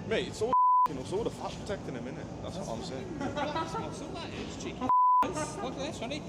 Mate, it's all the fat protecting him, innit? That's what I'm saying. That's muscle, that is. Cheeky Look at this, honey.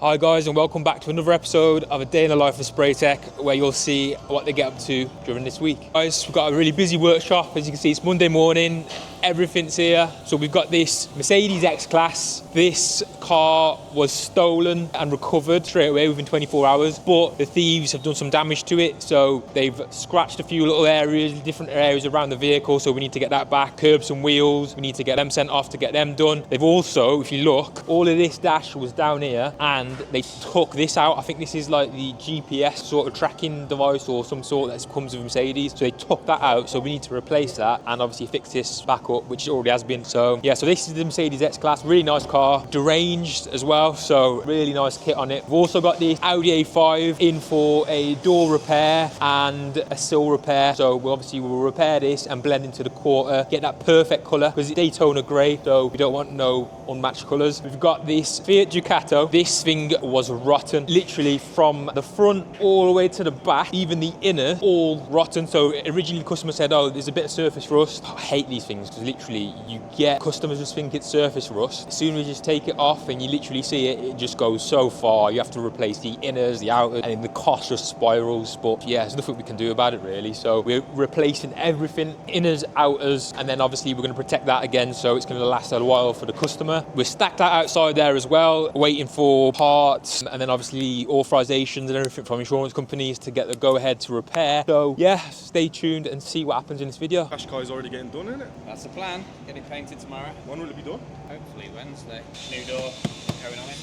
Hi guys, and welcome back to another episode of A Day in the Life of Spray Tech, where you'll see what they get up to during this week. Guys, we've got a really busy workshop. As you can see, it's Monday morning, everything's here. So we've got this Mercedes X-Class. This car was stolen and recovered straight away within 24 hours, but the thieves have done some damage to it. So they've scratched a few little areas, different areas around the vehicle, so we need to get that back. Curbs and wheels, we need to get them sent off to get them done. They've also, if you look, all of this dash was down here, and they took this out. I think this is like the GPS sort of tracking device or some sort that comes with Mercedes. So they took that out, so we need to replace that and obviously fix this back up, which it already has been. So yeah, so this is the Mercedes X-Class, really nice car, deranged as well, so really nice kit on it. We've also got the Audi A5 in for a door repair and a sill repair. So we'll repair this and blend into the quarter, get that perfect colour, because it's Daytona grey, so we don't want no unmatched colours. We've got this Fiat Ducato. This thing was rotten, literally from the front all the way to the back, even the inner, all rotten. So originally the customer said, oh, there's a bit of surface rust. I hate these things, because literally you get customers just think it's surface rust. As soon as you just take it off and you literally see it, it just goes so far. You have to replace the inners, the outers, and the cost just spirals. But yeah, there's nothing we can do about it really. So we're replacing everything, inners, outers, and then obviously we're going to protect that again, so it's going to last a while for the customer. We're stacked out outside there as well, waiting for parts, and then obviously authorizations and everything from insurance companies to get the go-ahead to repair. So yeah, stay tuned and see what happens in this video. Qashqai's already getting done, isn't it? That's the plan. Get it painted tomorrow. When will it be done? Hopefully Wednesday. New door going on it.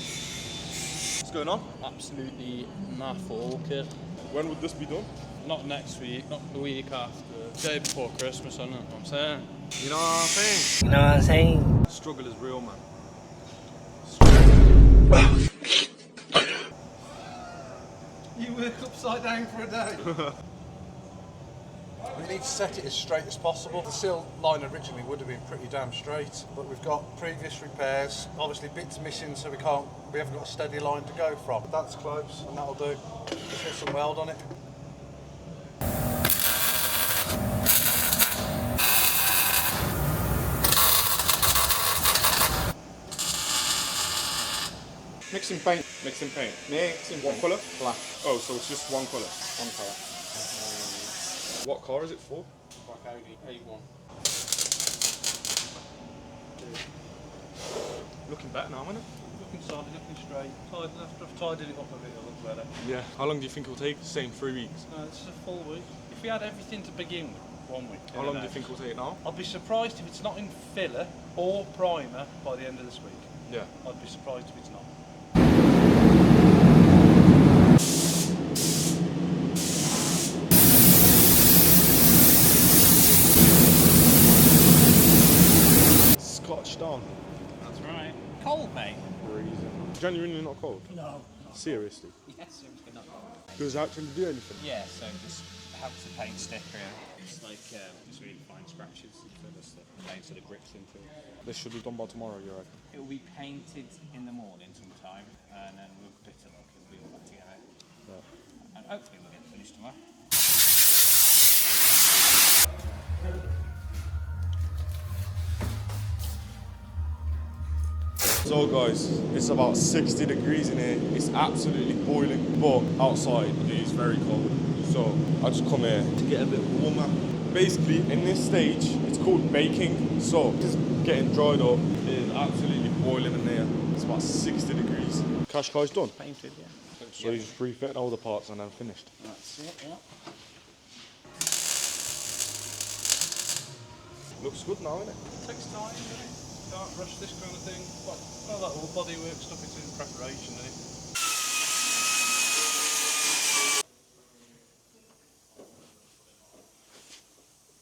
What's going on? Absolutely naff orchid. When would this be done? Not next week, not the week after. Day before Christmas, I know what I'm saying. You know what I'm saying? You know what I'm saying? Struggle is real, man. You work upside down for a day. We need to set it as straight as possible. The sill line originally would have been pretty damn straight, but we've got previous repairs, obviously bits missing, so we haven't got a steady line to go from. But that's close, and that'll do. Just hit some weld on it. Mixing paint. Mixing paint. Mixing what colour? Black. Oh, so it's just one colour? One colour. What car is it for? Black Audi A1. Looking back now, isn't it? Looking solid, looking straight. After I've tidied it up a bit, it'll look better. Yeah. How long do you think it'll take? Same 3 weeks. No, this is a full week. If we had everything to begin with, 1 week. How long do you think it'll take now? I'd be surprised if it's not in filler or primer by the end of this week. Yeah. I'd be surprised if it's not. Scotched on. That's right. Cold, mate. Freezing. Genuinely not cold? No. Seriously? Yes, seriously not cold. Does it actually do anything? Yeah, so just helps the paint stick around. It's like just really fine scratches so the paint sort of grips into it. This should be done by tomorrow, you reckon? It will be painted in the morning sometime, and then we'll put it up, it'll be all back together. Yeah. And hopefully we'll get it finished tomorrow. So guys, it's about 60 degrees in here. It's absolutely boiling, but outside it is very cold. So I just come here to get a bit warmer. Basically, in this stage, it's called baking. So it's getting dried up. It is absolutely boiling in here. It's about 60 degrees. Qashqai's done. Painted, yeah. So you just refit all the parts and then finished. That's it, yeah. Looks good now, isn't it? Takes time, doesn't it? Can't rush this kind of thing. Well, that all bodywork stuff, it's in preparation, isn't it?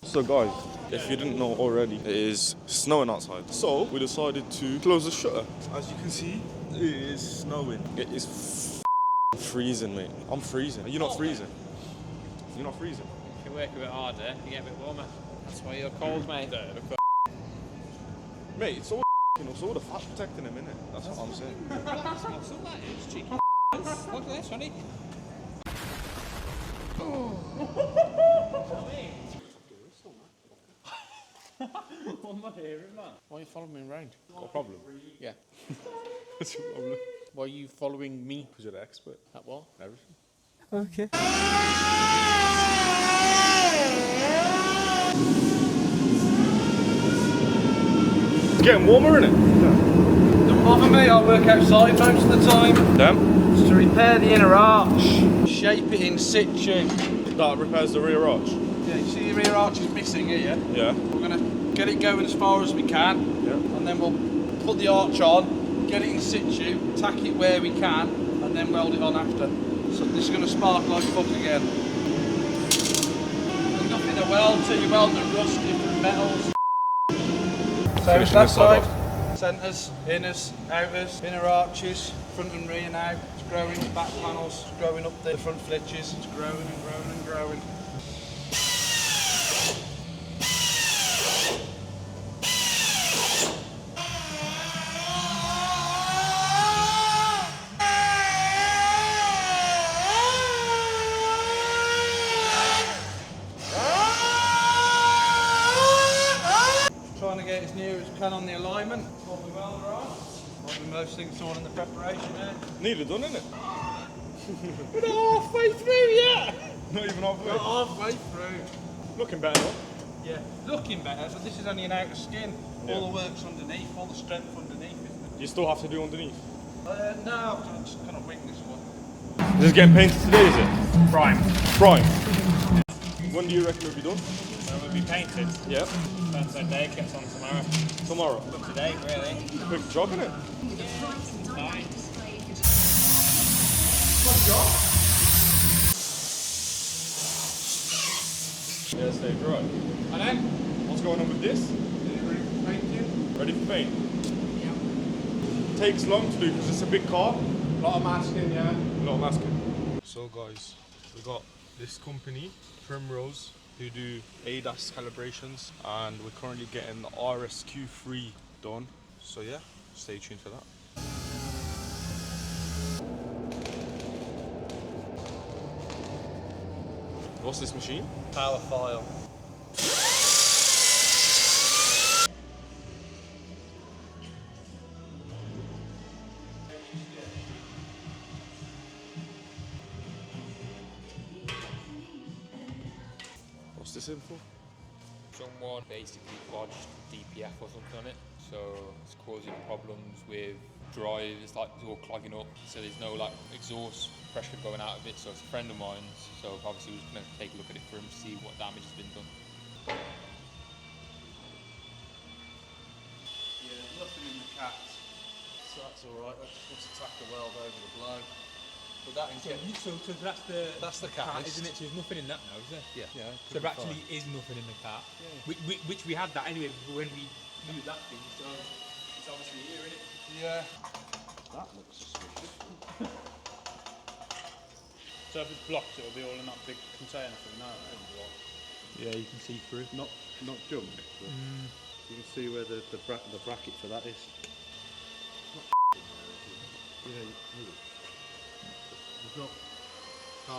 So guys, if you didn't know already, it is snowing outside. So we decided to close the shutter. As you can see, it is snowing. It is freezing, mate. I'm freezing. Are you not freezing? You're not freezing? If you work a bit harder, you get a bit warmer. That's why you're cold, mate. Mate, it's all the fat protecting him, innit? That's what I'm saying. That's muscle, that is. Cheeky Look at this, honey. What am I hearing, man? Why are you following me around? Got a problem? Yeah. What's your problem? Why are you following me? Because you're the expert. At what? Everything. It's getting warmer, isn't it? Don't bother me, I work outside most of the time. Damn. It's to repair the inner arch, shape it in situ. That repairs the rear arch. Yeah, you see the rear arch is missing here? Yeah. We're going to get it going as far as we can, Yeah. and then we'll put the arch on, get it in situ, tack it where we can, and then weld it on after. So this is going to spark like fuck again. There's nothing to weld to, you weld the rust, different metals. So Finishing that this side side, centres, inners, outers, inner arches, front and rear now. It's growing, back panels, it's growing up the front flitches, it's growing and growing and growing. Trying to get as near as we can on the alignment, what we welder on. Might be most things on in the preparation there. Nearly done, isn't it? We're not halfway through yet! Not even halfway. Not halfway through. Looking better, though. Yeah, looking better, but this is only an outer skin. Yeah. All the work's underneath, all the strength underneath, isn't You still have to do underneath. it? No, I'm just gonna wing this one. This is getting painted today, is it? Prime. Prime. When do you reckon it'll be done? It will be painted. Yeah. Depends how day gets on tomorrow. Tomorrow. But today, really. Quick job, innit? Fine. Yeah, stay dry. And then, What's going on with this? Ready for paint? Yeah. Takes long to do because it's a big car. a lot of masking, yeah. A lot of masking. So guys, we got this company, Primrose, who do ADAS calibrations, and we're currently getting the RSQ3 done. So yeah, stay tuned for that. What's this machine? Power file. What's this in for? Someone basically bodged DPF or something on it, so it's causing problems with drive. It's like it's all clogging up, so there's no like exhaust pressure going out of it. So it's a friend of mine's, so obviously we're just gonna take a look at it for him to see what damage has been done. Yeah, nothing in the cat. So that's alright, let's just attack the weld over the blow. But that So that's the cat, isn't it? So there's nothing in that now, is there? Yeah. So there actually is nothing in the cat, which we had that anyway when we moved that thing. So it's obviously here, isn't it? Yeah. That looks suspicious. So if it's blocked, it'll be all in that big container thing now. Yeah, you can see through. Not junk, but you can see where the bracket for that is. There's not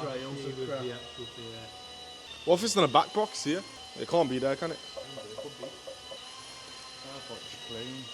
trails of crap. What if it's in a back box here? It can't be there, can it? That's like clean.